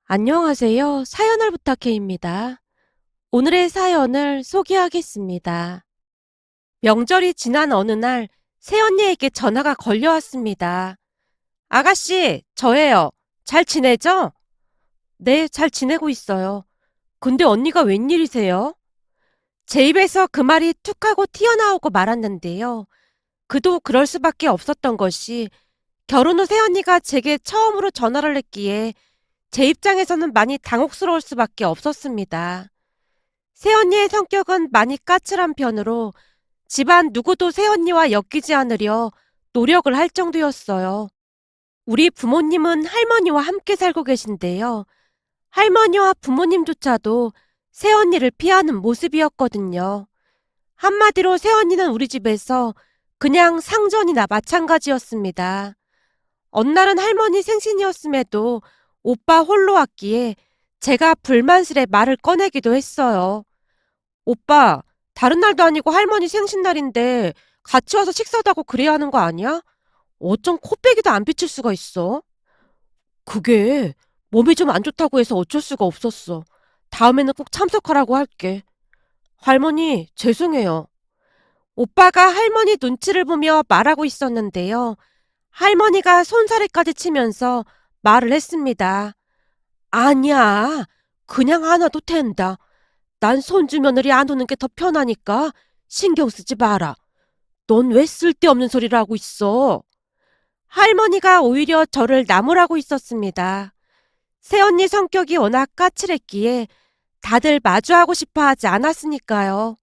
안녕하세요. 사연을 부탁해입니다. 오늘의 사연을 소개하겠습니다. 명절이 지난 어느 날 새언니에게 전화가 걸려왔습니다. 아가씨, 저예요. 잘 지내죠? 네, 잘 지내고 있어요. 근데 언니가 웬일이세요? 제 입에서 그 말이 툭 하고 튀어나오고 말았는데요. 그도 그럴 수밖에 없었던 것이 결혼 후 새언니가 제게 처음으로 전화를 했기에 제 입장에서는 많이 당혹스러울 수밖에 없었습니다. 새언니의 성격은 많이 까칠한 편으로 집안 누구도 새언니와 엮이지 않으려 노력을 할 정도였어요. 우리 부모님은 할머니와 함께 살고 계신데요. 할머니와 부모님조차도 새언니를 피하는 모습이었거든요. 한마디로 새언니는 우리 집에서 그냥 상전이나 마찬가지였습니다. 어느 날은 할머니 생신이었음에도 오빠 홀로 왔기에 제가 불만스레 말을 꺼내기도 했어요. 오빠, 다른 날도 아니고 할머니 생신날인데 같이 와서 식사도 하고 그래야 하는 거 아니야? 어쩜 코빼기도 안 비칠 수가 있어? 그게 몸이 좀 안 좋다고 해서 어쩔 수가 없었어. 다음에는 꼭 참석하라고 할게. 할머니, 죄송해요. 오빠가 할머니 눈치를 보며 말하고 있었는데요. 할머니가 손사래까지 치면서 말을 했습니다. 아니야, 그냥 안 와도 된다. 난 손주 며느리 안 오는 게 더 편하니까 신경 쓰지 마라. 넌 왜 쓸데없는 소리를 하고 있어? 할머니가 오히려 저를 나무라고 있었습니다. 새언니 성격이 워낙 까칠했기에 다들 마주하고 싶어 하지 않았으니까요.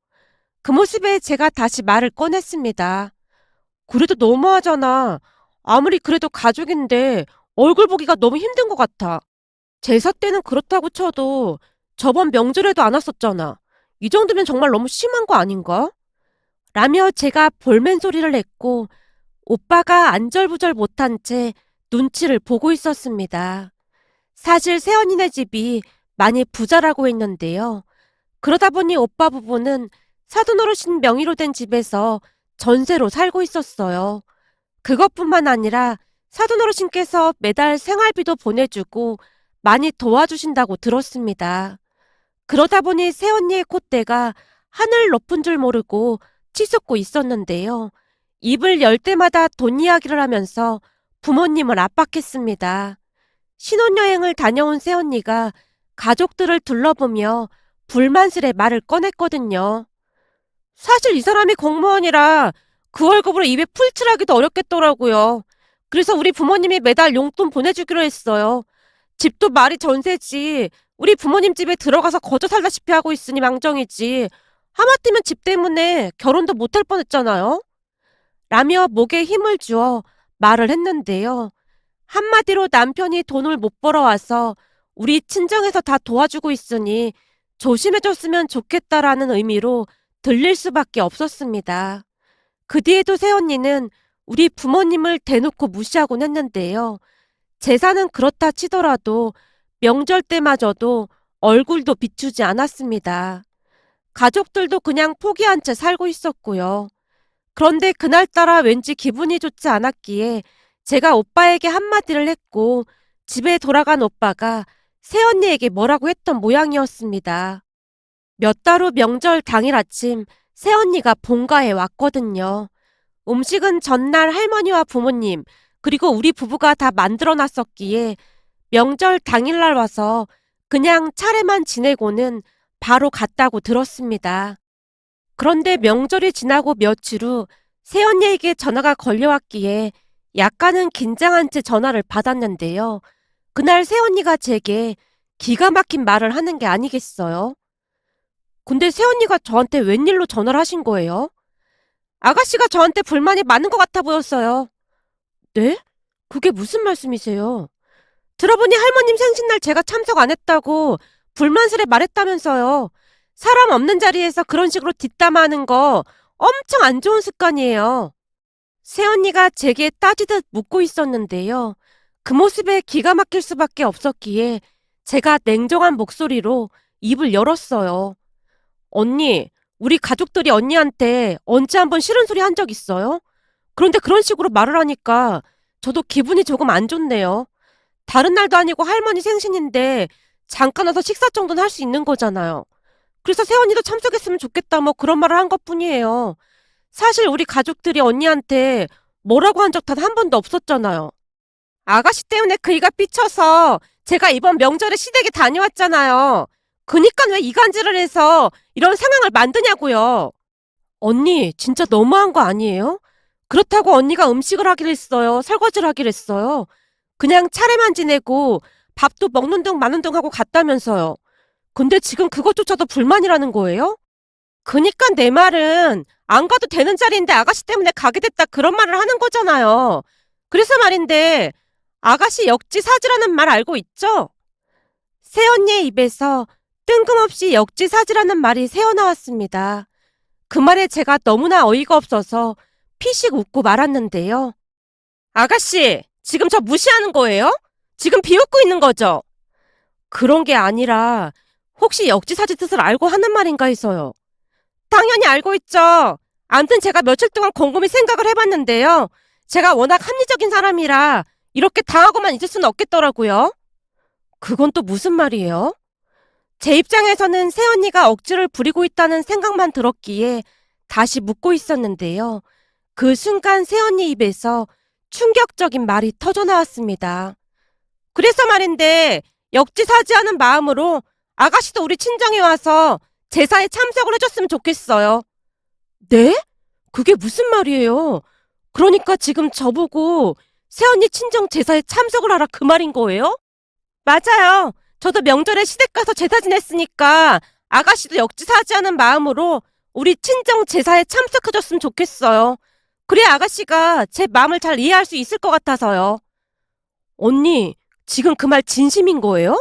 그 모습에 제가 다시 말을 꺼냈습니다. 그래도 너무하잖아. 아무리 그래도 가족인데 얼굴 보기가 너무 힘든 것 같아. 제사 때는 그렇다고 쳐도 저번 명절에도 안 왔었잖아. 이 정도면 정말 너무 심한 거 아닌가? 라며 제가 볼멘 소리를 했고 오빠가 안절부절 못한 채 눈치를 보고 있었습니다. 사실 새언니네 집이 많이 부자라고 했는데요. 그러다 보니 오빠 부부는 사돈어르신 명의로 된 집에서 전세로 살고 있었어요. 그것뿐만 아니라 사돈어르신께서 매달 생활비도 보내주고 많이 도와주신다고 들었습니다. 그러다 보니 새언니의 콧대가 하늘 높은 줄 모르고 치솟고 있었는데요. 입을 열 때마다 돈 이야기를 하면서 부모님을 압박했습니다. 신혼여행을 다녀온 새언니가 가족들을 둘러보며 불만스레 말을 꺼냈거든요. 사실 이 사람이 공무원이라 그 월급으로 입에 풀칠하기도 어렵겠더라고요. 그래서 우리 부모님이 매달 용돈 보내주기로 했어요. 집도 말이 전세지. 우리 부모님 집에 들어가서 거저 살다시피 하고 있으니 망정이지. 하마터면 집 때문에 결혼도 못할 뻔했잖아요. 라며 목에 힘을 주어 말을 했는데요. 한마디로 남편이 돈을 못 벌어와서 우리 친정에서 다 도와주고 있으니 조심해줬으면 좋겠다라는 의미로 들릴 수밖에 없었습니다. 그 뒤에도 새언니는 우리 부모님을 대놓고 무시하곤 했는데요. 제사는 그렇다 치더라도 명절 때마저도 얼굴도 비추지 않았습니다. 가족들도 그냥 포기한 채 살고 있었고요. 그런데 그날따라 왠지 기분이 좋지 않았기에 제가 오빠에게 한마디를 했고 집에 돌아간 오빠가 새언니에게 뭐라고 했던 모양이었습니다. 몇 달 후 명절 당일 아침 새언니가 본가에 왔거든요. 음식은 전날 할머니와 부모님 그리고 우리 부부가 다 만들어 놨었기에 명절 당일날 와서 그냥 차례만 지내고는 바로 갔다고 들었습니다. 그런데 명절이 지나고 며칠 후 새언니에게 전화가 걸려왔기에 약간은 긴장한 채 전화를 받았는데요. 그날 새언니가 제게 기가 막힌 말을 하는 게 아니겠어요? 근데 새언니가 저한테 웬일로 전화를 하신 거예요? 아가씨가 저한테 불만이 많은 것 같아 보였어요. 네? 그게 무슨 말씀이세요? 들어보니 할머님 생신날 제가 참석 안 했다고 불만스레 말했다면서요. 사람 없는 자리에서 그런 식으로 뒷담화하는 거 엄청 안 좋은 습관이에요. 새언니가 제게 따지듯 묻고 있었는데요. 그 모습에 기가 막힐 수밖에 없었기에 제가 냉정한 목소리로 입을 열었어요. 언니, 우리 가족들이 언니한테 언제 한번 싫은 소리 한 적 있어요? 그런데 그런 식으로 말을 하니까 저도 기분이 조금 안 좋네요. 다른 날도 아니고 할머니 생신인데 잠깐 와서 식사 정도는 할 수 있는 거잖아요. 그래서 새언니도 참석했으면 좋겠다 뭐 그런 말을 한 것뿐이에요. 사실 우리 가족들이 언니한테 뭐라고 한 적 단 한 번도 없었잖아요. 아가씨 때문에 그이가 삐쳐서 제가 이번 명절에 시댁에 다녀왔잖아요. 그니까 왜 이간질을 해서 이런 상황을 만드냐고요. 언니, 진짜 너무한 거 아니에요? 그렇다고 언니가 음식을 하기로 했어요. 설거지를 하기로 했어요. 그냥 차례만 지내고 밥도 먹는 둥 마는 둥 하고 갔다면서요. 근데 지금 그것조차도 불만이라는 거예요? 그니까 내 말은 안 가도 되는 자리인데 아가씨 때문에 가게 됐다 그런 말을 하는 거잖아요. 그래서 말인데 아가씨 역지사지라는 말 알고 있죠? 새언니의 입에서 뜬금없이 역지사지라는 말이 새어나왔습니다. 그 말에 제가 너무나 어이가 없어서 피식 웃고 말았는데요. 아가씨, 지금 저 무시하는 거예요? 지금 비웃고 있는 거죠? 그런 게 아니라 혹시 역지사지 뜻을 알고 하는 말인가 해서요. 당연히 알고 있죠. 암튼 제가 며칠 동안 곰곰이 생각을 해봤는데요. 제가 워낙 합리적인 사람이라 이렇게 당하고만 있을 수는 없겠더라고요. 그건 또 무슨 말이에요? 제 입장에서는 새언니가 억지를 부리고 있다는 생각만 들었기에 다시 묻고 있었는데요. 그 순간 새언니 입에서 충격적인 말이 터져나왔습니다. 그래서 말인데 역지사지하는 마음으로 아가씨도 우리 친정에 와서 제사에 참석을 해줬으면 좋겠어요. 네? 그게 무슨 말이에요? 그러니까 지금 저보고 새언니 친정 제사에 참석을 하라 그 말인 거예요? 맞아요. 저도 명절에 시댁 가서 제사 지냈으니까 아가씨도 역지사지하는 마음으로 우리 친정 제사에 참석해줬으면 좋겠어요. 그래야 아가씨가 제 마음을 잘 이해할 수 있을 것 같아서요. 언니, 지금 그 말 진심인 거예요?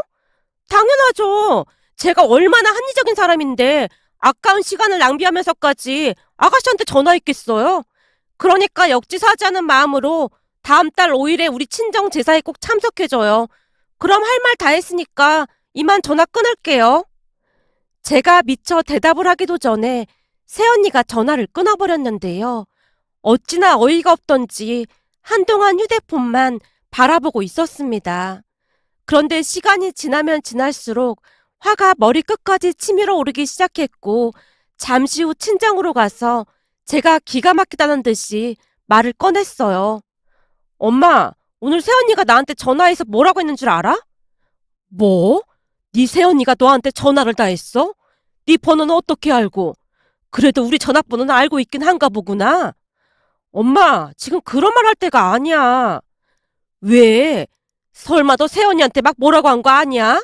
당연하죠. 제가 얼마나 합리적인 사람인데 아까운 시간을 낭비하면서까지 아가씨한테 전화했겠어요? 그러니까 역지사지하는 마음으로 다음 달 5일에 우리 친정 제사에 꼭 참석해줘요. 그럼 할 말 다 했으니까 이만 전화 끊을게요. 제가 미처 대답을 하기도 전에 새언니가 전화를 끊어버렸는데요. 어찌나 어이가 없던지 한동안 휴대폰만 바라보고 있었습니다. 그런데 시간이 지나면 지날수록 화가 머리끝까지 치밀어 오르기 시작했고 잠시 후 친정으로 가서 제가 기가 막히다는 듯이 말을 꺼냈어요. 엄마, 오늘 새언니가 나한테 전화해서 뭐라고 했는 줄 알아? 뭐? 네 새언니가 너한테 전화를 다 했어? 네 번호는 어떻게 알고? 그래도 우리 전화번호는 알고 있긴 한가 보구나. 엄마, 지금 그런 말 할 때가 아니야. 왜? 설마 너 새언니한테 막 뭐라고 한 거 아니야?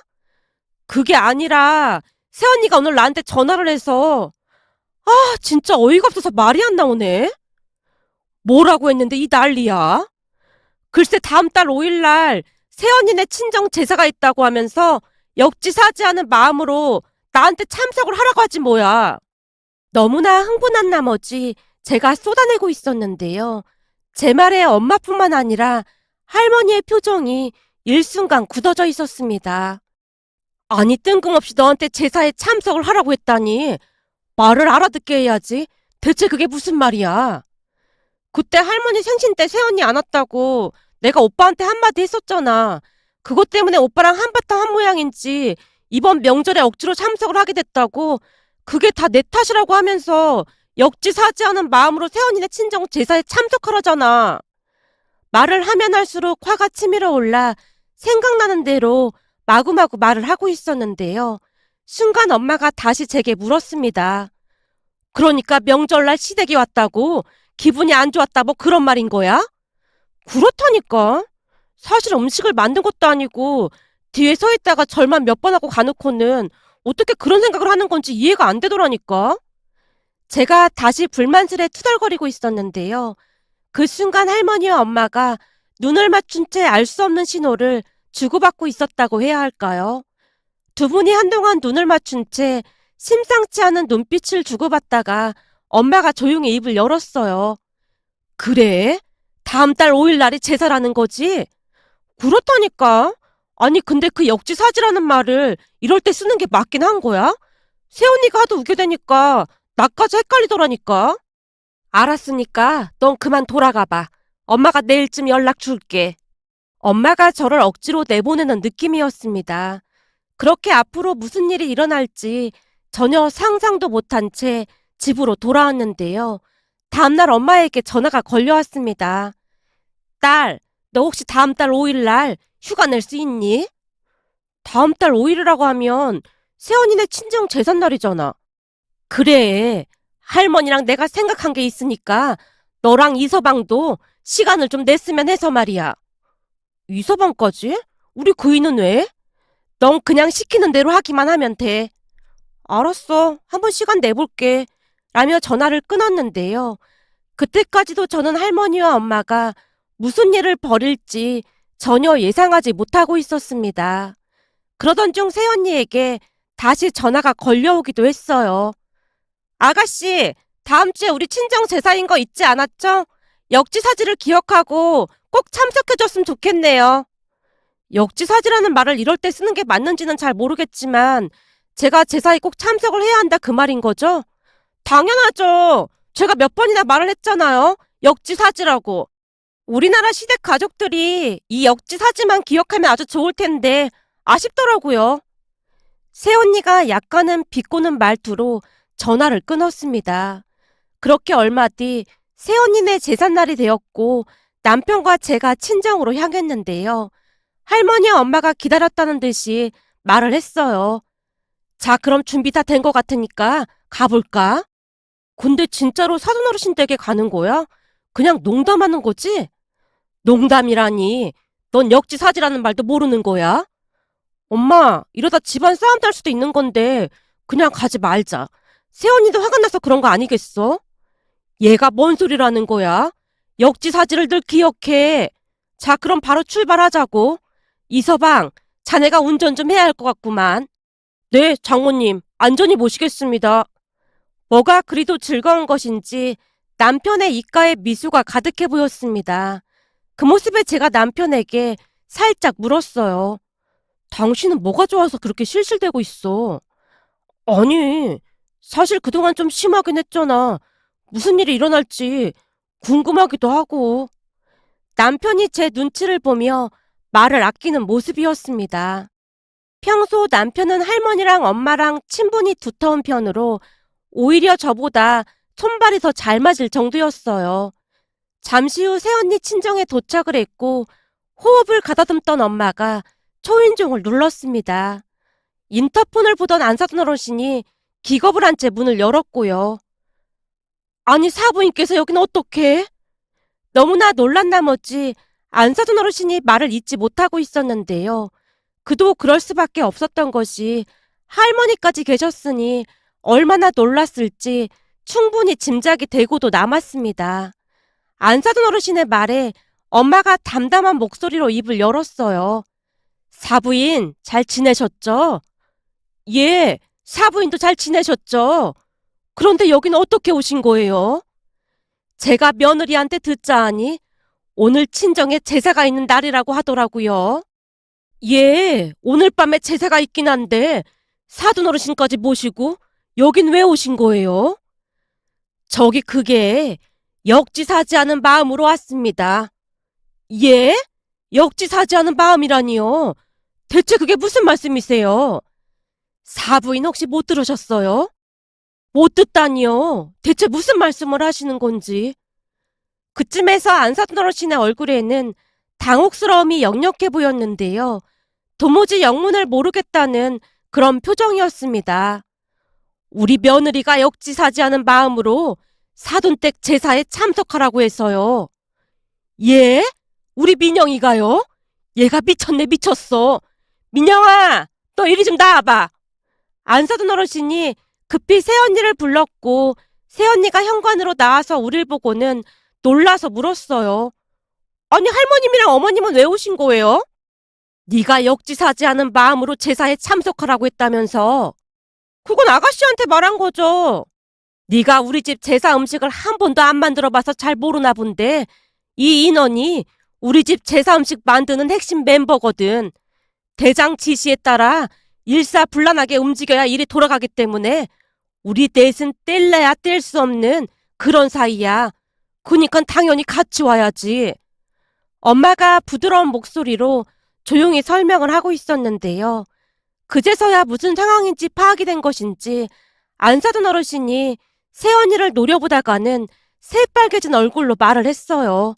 그게 아니라 새언니가 오늘 나한테 전화를 해서 진짜 어이가 없어서 말이 안 나오네. 뭐라고 했는데 이 난리야? 글쎄 다음 달 5일 날 새언니네 친정 제사가 있다고 하면서 역지사지하는 마음으로 나한테 참석을 하라고 하지 뭐야. 너무나 흥분한 나머지 제가 쏟아내고 있었는데요. 제 말에 엄마뿐만 아니라 할머니의 표정이 일순간 굳어져 있었습니다. 아니 뜬금없이 너한테 제사에 참석을 하라고 했다니 말을 알아듣게 해야지. 대체 그게 무슨 말이야? 그때 할머니 생신 때 새언니 안 왔다고 내가 오빠한테 한마디 했었잖아. 그것 때문에 오빠랑 한바탕 한 모양인지 이번 명절에 억지로 참석을 하게 됐다고 그게 다 내 탓이라고 하면서 역지사지하는 마음으로 새언니네 친정 제사에 참석하라잖아. 말을 하면 할수록 화가 치밀어 올라 생각나는 대로 마구마구 말을 하고 있었는데요. 순간 엄마가 다시 제게 물었습니다. 그러니까 명절날 시댁이 왔다고 기분이 안 좋았다 뭐 그런 말인 거야? 그렇다니까. 사실 음식을 만든 것도 아니고 뒤에 서 있다가 절만 몇 번 하고 가놓고는 어떻게 그런 생각을 하는 건지 이해가 안 되더라니까. 제가 다시 불만스레 투덜거리고 있었는데요. 그 순간 할머니와 엄마가 눈을 맞춘 채 알 수 없는 신호를 주고받고 있었다고 해야 할까요? 두 분이 한동안 눈을 맞춘 채 심상치 않은 눈빛을 주고받다가 엄마가 조용히 입을 열었어요. 그래? 다음 달 5일 날이 제사라는 거지? 그렇다니까. 아니 근데 그 역지사지라는 말을 이럴 때 쓰는 게 맞긴 한 거야? 새언니가 하도 우겨대니까 나까지 헷갈리더라니까. 알았으니까 넌 그만 돌아가 봐. 엄마가 내일쯤 연락 줄게. 엄마가 저를 억지로 내보내는 느낌이었습니다. 그렇게 앞으로 무슨 일이 일어날지 전혀 상상도 못한 채 집으로 돌아왔는데요. 다음날 엄마에게 전화가 걸려왔습니다. 딸, 너 혹시 다음 달 5일 날 휴가 낼 수 있니? 다음 달 5일이라고 하면 세연이네 친정 제삿날이잖아. 그래. 할머니랑 내가 생각한 게 있으니까 너랑 이서방도 시간을 좀 냈으면 해서 말이야. 이서방까지? 우리 그이는 왜? 넌 그냥 시키는 대로 하기만 하면 돼. 알았어. 한번 시간 내볼게. 라며 전화를 끊었는데요. 그때까지도 저는 할머니와 엄마가 무슨 일을 벌일지 전혀 예상하지 못하고 있었습니다. 그러던 중 새언니에게 다시 전화가 걸려오기도 했어요. 아가씨, 다음 주에 우리 친정 제사인 거 잊지 않았죠? 역지사지를 기억하고 꼭 참석해줬으면 좋겠네요. 역지사지라는 말을 이럴 때 쓰는 게 맞는지는 잘 모르겠지만 제가 제사에 꼭 참석을 해야 한다 그 말인 거죠? 당연하죠. 제가 몇 번이나 말을 했잖아요. 역지사지라고. 우리나라 시댁 가족들이 이 역지사지만 기억하면 아주 좋을 텐데 아쉽더라고요. 새언니가 약간은 비꼬는 말투로 전화를 끊었습니다. 그렇게 얼마 뒤 새언니네 제삿날이 되었고 남편과 제가 친정으로 향했는데요. 할머니와 엄마가 기다렸다는 듯이 말을 했어요. 자, 그럼 준비 다 된 것 같으니까 가볼까? 근데 진짜로 사돈어르신 댁에 가는 거야? 그냥 농담하는 거지? 농담이라니. 넌 역지사지라는 말도 모르는 거야? 엄마, 이러다 집안 싸움 딸 수도 있는 건데 그냥 가지 말자. 새언니도 화가 나서 그런 거 아니겠어? 얘가 뭔 소리라는 거야? 역지사지를 늘 기억해. 자, 그럼 바로 출발하자고. 이서방, 자네가 운전 좀 해야 할 것 같구만. 네, 장모님. 안전히 모시겠습니다. 뭐가 그리도 즐거운 것인지 남편의 입가에 미소가 가득해 보였습니다. 그 모습에 제가 남편에게 살짝 물었어요. 당신은 뭐가 좋아서 그렇게 실실대고 있어? 아니, 사실 그동안 좀 심하긴 했잖아. 무슨 일이 일어날지 궁금하기도 하고. 남편이 제 눈치를 보며 말을 아끼는 모습이었습니다. 평소 남편은 할머니랑 엄마랑 친분이 두터운 편으로 오히려 저보다 손발이 더 잘 맞을 정도였어요. 잠시 후 새언니 친정에 도착을 했고 호흡을 가다듬던 엄마가 초인종을 눌렀습니다. 인터폰을 보던 안사돈 어르신이 기겁을 한 채 문을 열었고요. 아니 사부인께서 여긴 어떻게? 너무나 놀란 나머지 안사돈 어르신이 말을 잇지 못하고 있었는데요. 그도 그럴 수밖에 없었던 것이 할머니까지 계셨으니 얼마나 놀랐을지 충분히 짐작이 되고도 남았습니다. 안사돈 어르신의 말에 엄마가 담담한 목소리로 입을 열었어요. 사부인 잘 지내셨죠? 예, 사부인도 잘 지내셨죠? 그런데 여기는 어떻게 오신 거예요? 제가 며느리한테 듣자 하니 오늘 친정에 제사가 있는 날이라고 하더라고요. 예, 오늘 밤에 제사가 있긴 한데 사돈 어르신까지 모시고 여긴 왜 오신 거예요? 저기 그게 역지사지하는 마음으로 왔습니다. 예? 역지사지하는 마음이라니요? 대체 그게 무슨 말씀이세요? 사부인 혹시 못 들으셨어요? 못 듣다니요. 대체 무슨 말씀을 하시는 건지. 그쯤에서 안사돈 어르신의 얼굴에는 당혹스러움이 역력해 보였는데요. 도무지 영문을 모르겠다는 그런 표정이었습니다. 우리 며느리가 역지사지하는 마음으로 사돈댁 제사에 참석하라고 해서요. 예? 우리 민영이가요? 얘가 미쳤네 미쳤어. 민영아, 너 이리 좀 나와봐. 안사돈 어르신이 급히 새언니를 불렀고 새언니가 현관으로 나와서 우릴 보고는 놀라서 물었어요. 아니 할머님이랑 어머님은 왜 오신 거예요? 네가 역지사지하는 마음으로 제사에 참석하라고 했다면서. 그건 아가씨한테 말한 거죠. 네가 우리 집 제사 음식을 한 번도 안 만들어봐서 잘 모르나 본데 이 인원이 우리 집 제사 음식 만드는 핵심 멤버거든. 대장 지시에 따라 일사불란하게 움직여야 일이 돌아가기 때문에 우리 넷은 뗄래야 뗄 수 없는 그런 사이야. 그니까 당연히 같이 와야지. 엄마가 부드러운 목소리로 조용히 설명을 하고 있었는데요. 그제서야 무슨 상황인지 파악이 된 것인지 안사돈 어르신이 새언니를 노려보다가는 새빨개진 얼굴로 말을 했어요.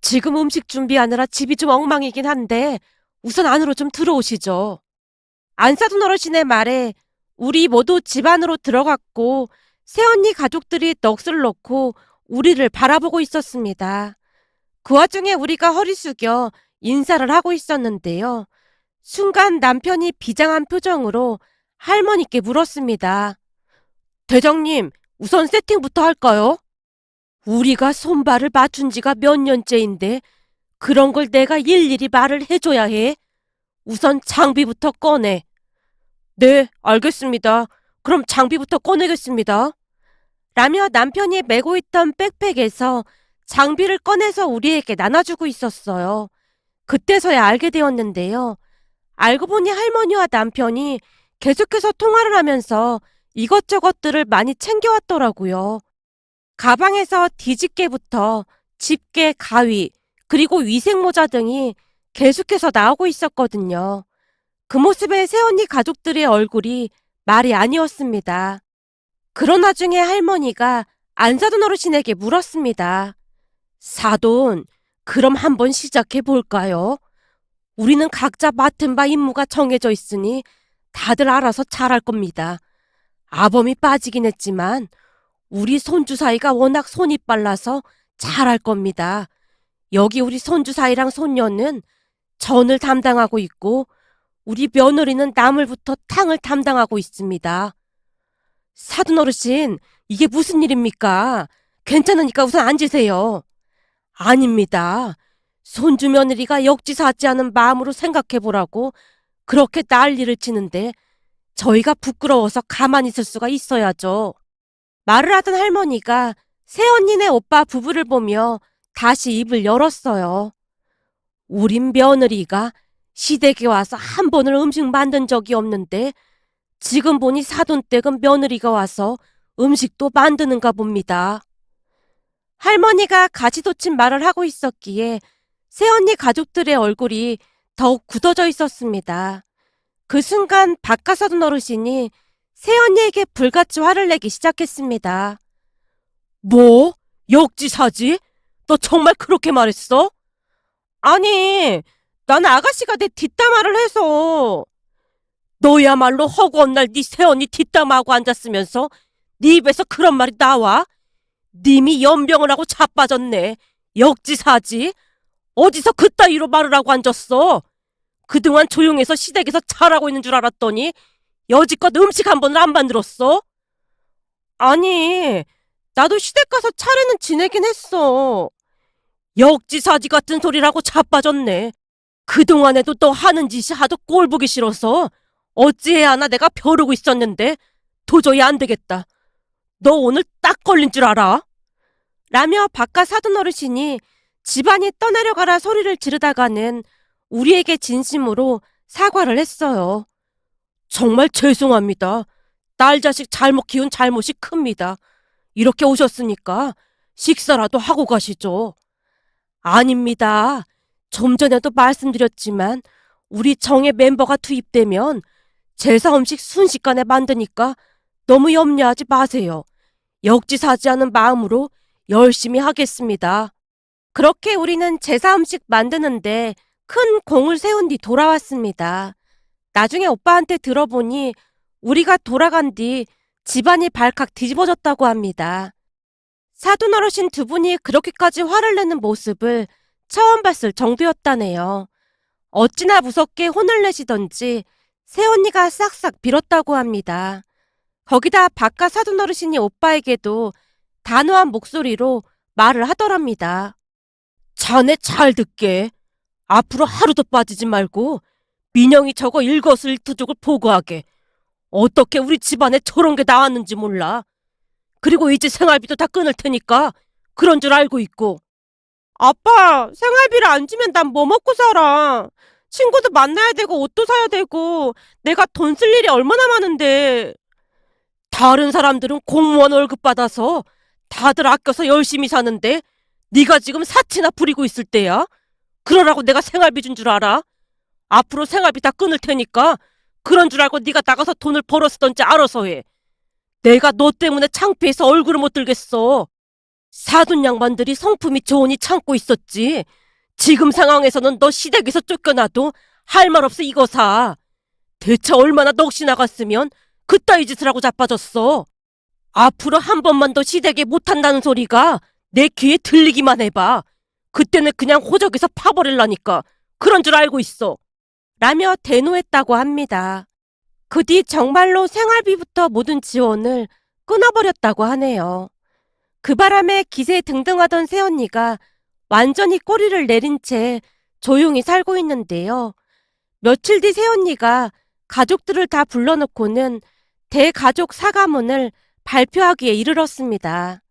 지금 음식 준비하느라 집이 좀 엉망이긴 한데 우선 안으로 좀 들어오시죠. 안사돈 어르신의 말에 우리 모두 집 안으로 들어갔고 새언니 가족들이 넋을 놓고 우리를 바라보고 있었습니다. 그 와중에 우리가 허리 숙여 인사를 하고 있었는데요. 순간 남편이 비장한 표정으로 할머니께 물었습니다. 대장님, 우선 세팅부터 할까요? 우리가 손발을 맞춘 지가 몇 년째인데 그런 걸 내가 일일이 말을 해줘야 해. 우선 장비부터 꺼내. 네, 알겠습니다. 그럼 장비부터 꺼내겠습니다. 라며 남편이 메고 있던 백팩에서 장비를 꺼내서 우리에게 나눠주고 있었어요. 그때서야 알게 되었는데요. 알고 보니 할머니와 남편이 계속해서 통화를 하면서 이것저것들을 많이 챙겨왔더라고요. 가방에서 뒤집개부터 집게, 가위, 그리고 위생모자 등이 계속해서 나오고 있었거든요. 그 모습에 새언니 가족들의 얼굴이 말이 아니었습니다. 그런 와중에 할머니가 안사돈 어르신에게 물었습니다. 사돈, 그럼 한번 시작해 볼까요? 우리는 각자 맡은 바 임무가 정해져 있으니 다들 알아서 잘할 겁니다. 아범이 빠지긴 했지만 우리 손주 사이가 워낙 손이 빨라서 잘할 겁니다. 여기 우리 손주 사이랑 손녀는 전을 담당하고 있고 우리 며느리는 나물부터 탕을 담당하고 있습니다. 사돈 어르신, 이게 무슨 일입니까? 괜찮으니까 우선 앉으세요. 아닙니다. 손주 며느리가 역지사지 않은 마음으로 생각해보라고 그렇게 난리를 치는데 저희가 부끄러워서 가만히 있을 수가 있어야죠. 말을 하던 할머니가 새언니네 오빠 부부를 보며 다시 입을 열었어요. 우린 며느리가 시댁에 와서 한 번을 음식 만든 적이 없는데 지금 보니 사돈댁은 며느리가 와서 음식도 만드는가 봅니다. 할머니가 가지도친 말을 하고 있었기에 새언니 가족들의 얼굴이 더욱 굳어져 있었습니다. 그 순간 박가사돈 어르신이 새언니에게 불같이 화를 내기 시작했습니다. 뭐? 역지사지? 너 정말 그렇게 말했어? 아니, 난 아가씨가 내 뒷담화를 해서. 너야말로 허구한 날 네 새언니 뒷담화하고 앉았으면서 네 입에서 그런 말이 나와? 님이 연병을 하고 자빠졌네. 역지사지? 어디서 그따위로 말을 하고 앉았어? 그동안 조용해서 시댁에서 잘하고 있는 줄 알았더니 여지껏 음식 한 번을 안 만들었어? 아니, 나도 시댁 가서 차례는 지내긴 했어. 역지사지 같은 소리라고 자빠졌네. 그동안에도 너 하는 짓이 하도 꼴 보기 싫어서 어찌해야 하나 내가 벼르고 있었는데 도저히 안 되겠다. 너 오늘 딱 걸린 줄 알아? 라며 바깥 사돈 어르신이 집안이 떠내려가라 소리를 지르다가는 우리에게 진심으로 사과를 했어요. 정말 죄송합니다. 딸 자식 잘못 키운 잘못이 큽니다. 이렇게 오셨으니까 식사라도 하고 가시죠. 아닙니다. 좀 전에도 말씀드렸지만 우리 정예 멤버가 투입되면 제사 음식 순식간에 만드니까 너무 염려하지 마세요. 역지사지하는 마음으로 열심히 하겠습니다. 그렇게 우리는 제사 음식 만드는데 큰 공을 세운 뒤 돌아왔습니다. 나중에 오빠한테 들어보니 우리가 돌아간 뒤 집안이 발칵 뒤집어졌다고 합니다. 사돈 어르신 두 분이 그렇게까지 화를 내는 모습을 처음 봤을 정도였다네요. 어찌나 무섭게 혼을 내시던지 새언니가 싹싹 빌었다고 합니다. 거기다 바깥 사돈 어르신이 오빠에게도 단호한 목소리로 말을 하더랍니다. 자네 잘 듣게. 앞으로 하루도 빠지지 말고 민영이 저거 일거수일투족을 보고하게. 어떻게 우리 집안에 저런 게 나왔는지 몰라. 그리고 이제 생활비도 다 끊을 테니까 그런 줄 알고 있고. 아빠, 생활비를 안 주면 난 뭐 먹고 살아. 친구도 만나야 되고 옷도 사야 되고 내가 돈 쓸 일이 얼마나 많은데. 다른 사람들은 공무원 월급 받아서 다들 아껴서 열심히 사는데 네가 지금 사치나 부리고 있을 때야? 그러라고 내가 생활비 준 줄 알아? 앞으로 생활비 다 끊을 테니까 그런 줄 알고 네가 나가서 돈을 벌어 쓰던지 알아서 해. 내가 너 때문에 창피해서 얼굴을 못 들겠어. 사돈 양반들이 성품이 좋으니 참고 있었지. 지금 상황에서는 너 시댁에서 쫓겨나도 할 말 없어 이거 사. 대체 얼마나 넋이 나갔으면 그따위 짓을 하고 자빠졌어. 앞으로 한 번만 더 시댁에 못한다는 소리가 내 귀에 들리기만 해봐. 그때는 그냥 호적에서 파버릴라니까. 그런 줄 알고 있어. 라며 대노했다고 합니다. 그 뒤 정말로 생활비부터 모든 지원을 끊어버렸다고 하네요. 그 바람에 기세 등등하던 새언니가 완전히 꼬리를 내린 채 조용히 살고 있는데요. 며칠 뒤 새언니가 가족들을 다 불러놓고는 대가족 사과문을 발표하기에 이르렀습니다.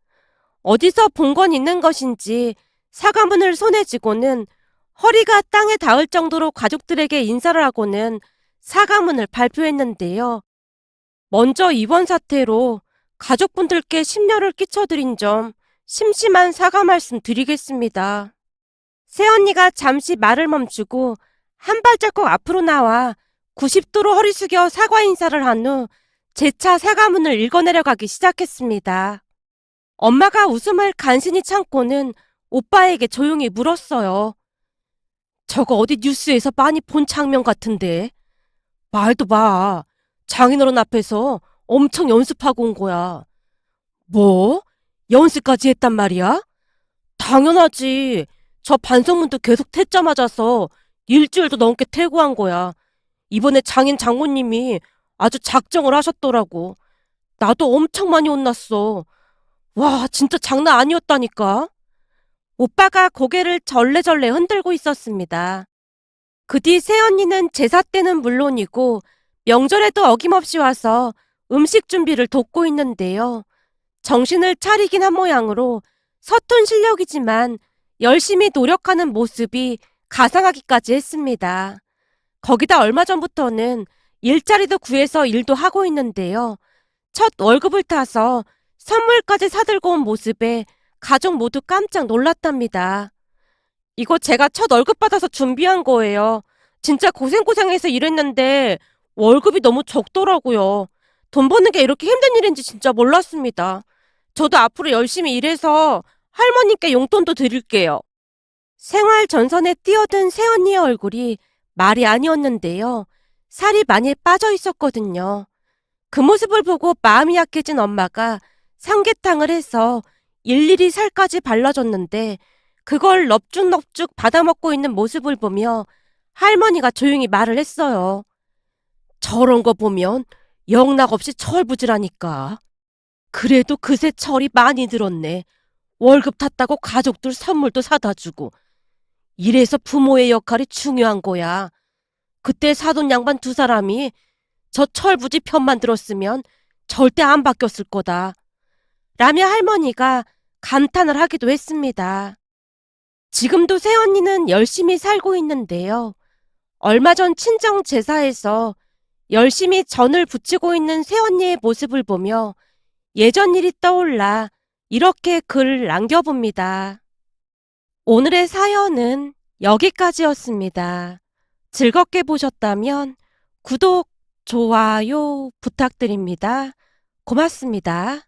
어디서 본 건 있는 것인지 사과문을 손에 쥐고는 허리가 땅에 닿을 정도로 가족들에게 인사를 하고는 사과문을 발표했는데요. 먼저 이번 사태로 가족분들께 심려를 끼쳐드린 점 심심한 사과 말씀 드리겠습니다. 새언니가 잠시 말을 멈추고 한 발자국 앞으로 나와 90도로 허리 숙여 사과 인사를 한 후 재차 사과문을 읽어내려가기 시작했습니다. 엄마가 웃음을 간신히 참고는 오빠에게 조용히 물었어요. 저거 어디 뉴스에서 많이 본 장면 같은데. 말도 마. 장인어른 앞에서 엄청 연습하고 온 거야. 뭐? 연습까지 했단 말이야? 당연하지. 저 반성문도 계속 태자 맞아서 일주일도 넘게 태고 한 거야. 이번에 장인 장모님이 아주 작정을 하셨더라고. 나도 엄청 많이 혼났어. 와, 진짜 장난 아니었다니까. 오빠가 고개를 절레절레 흔들고 있었습니다. 그 뒤 새언니는 제사 때는 물론이고 명절에도 어김없이 와서 음식 준비를 돕고 있는데요. 정신을 차리긴 한 모양으로 서툰 실력이지만 열심히 노력하는 모습이 가상하기까지 했습니다. 거기다 얼마 전부터는 일자리도 구해서 일도 하고 있는데요. 첫 월급을 타서 선물까지 사들고 온 모습에 가족 모두 깜짝 놀랐답니다. 이거 제가 첫 월급 받아서 준비한 거예요. 진짜 고생고생해서 일했는데 월급이 너무 적더라고요. 돈 버는 게 이렇게 힘든 일인지 진짜 몰랐습니다. 저도 앞으로 열심히 일해서 할머님께 용돈도 드릴게요. 생활 전선에 뛰어든 새언니의 얼굴이 말이 아니었는데요. 살이 많이 빠져 있었거든요. 그 모습을 보고 마음이 약해진 엄마가 삼계탕을 해서 일일이 살까지 발라줬는데 그걸 넙죽넙죽 받아먹고 있는 모습을 보며 할머니가 조용히 말을 했어요. 저런 거 보면 영락없이 철부지라니까. 그래도 그새 철이 많이 들었네. 월급 탔다고 가족들 선물도 사다 주고. 이래서 부모의 역할이 중요한 거야. 그때 사돈 양반 두 사람이 저 철부지 편만 들었으면 절대 안 바뀌었을 거다. 라며 할머니가 감탄을 하기도 했습니다. 지금도 새언니는 열심히 살고 있는데요. 얼마 전 친정 제사에서 열심히 전을 부치고 있는 새언니의 모습을 보며 예전 일이 떠올라 이렇게 글을 남겨봅니다. 오늘의 사연은 여기까지였습니다. 즐겁게 보셨다면 구독, 좋아요 부탁드립니다. 고맙습니다.